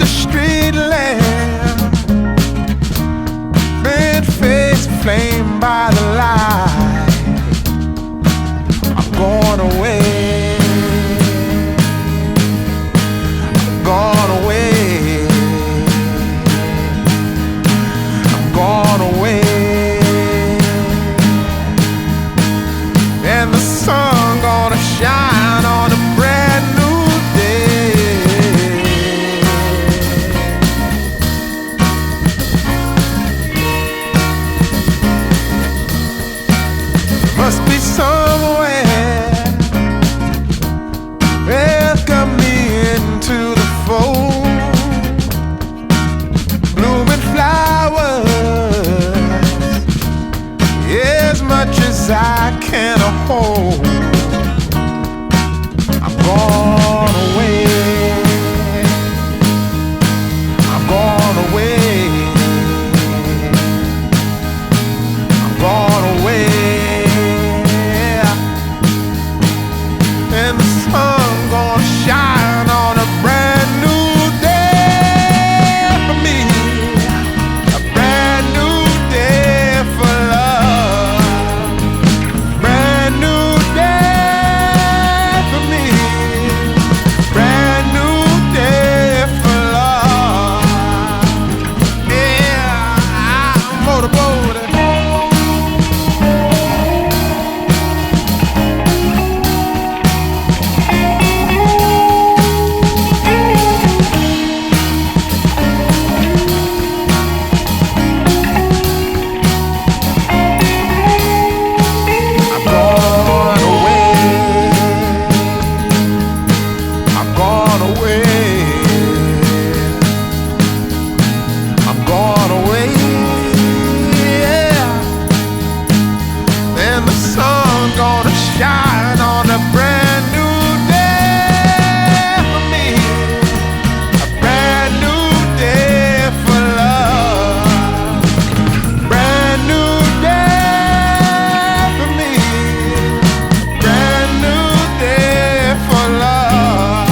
street lamp, bent face flamed by the light. I'm going away, I'm gone away, I'm gone away. And the sun gonna shine on a brand new day. Must be somewhere welcome me into the fold. Blooming flowers, as much as I can hold. I'm gone away, I'm gone away, I'm gone away. And the sun gonna shine on a brand new day for me, a brand new day for love, brand new day for me, brand new day for love. Yeah, I'm motorboating. Shine on a brand new day for me, a brand new day for love, brand new day for me, brand new day for love,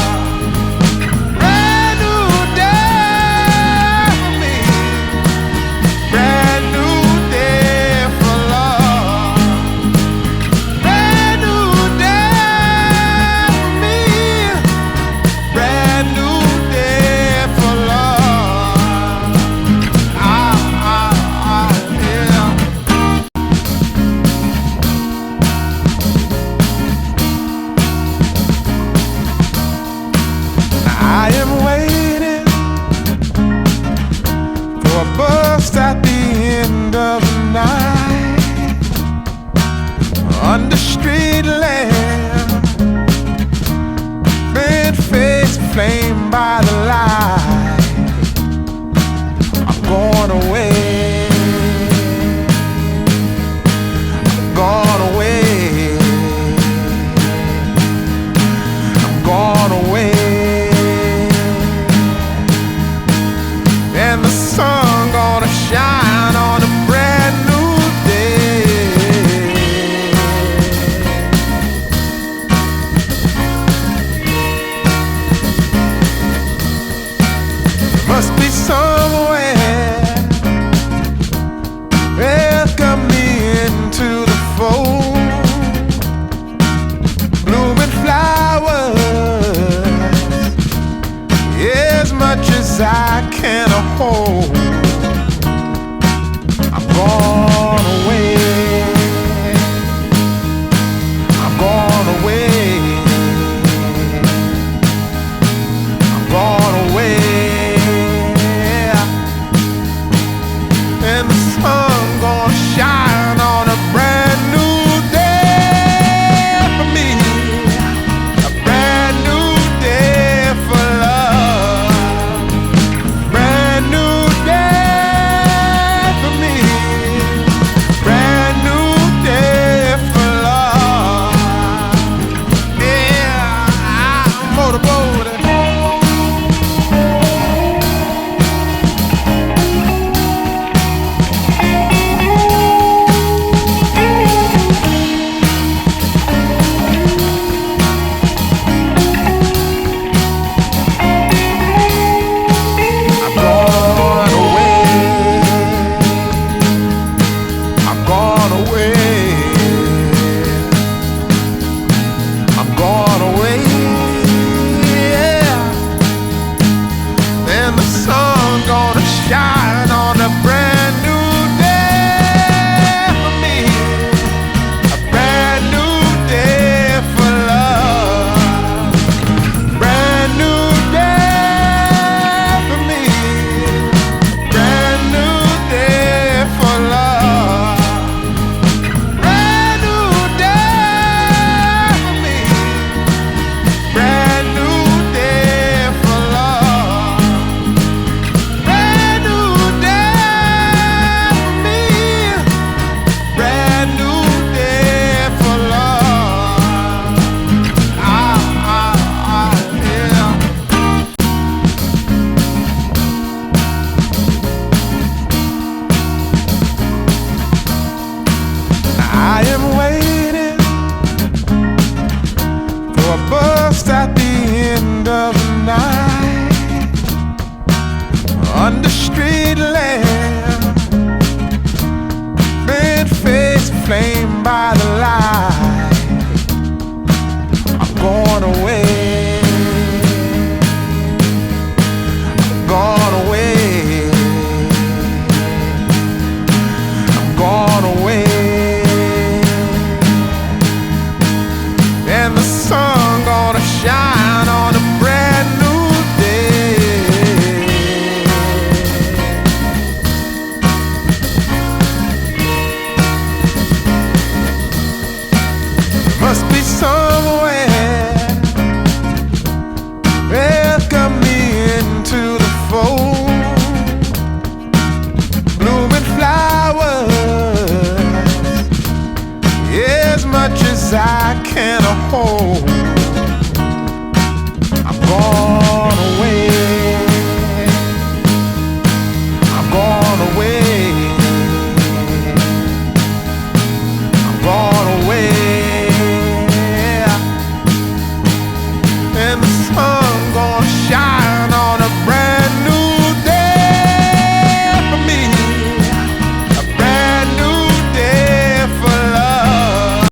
brand new day for me, brand new day for love. I am waiting for a bus at the end of the night, under street lamp, bent face flamed by the light. I'm going away, I'm gone away, I'm gone away. And the sun gonna shine on a brand new day. Must be somewhere welcome me into the fold. Blooming flowers, as much as I can hold. I'm gone away, I'm gone away, I'm gone away. And the sun gonna shine on a brand new day for me, a brand new day for love, brand new more.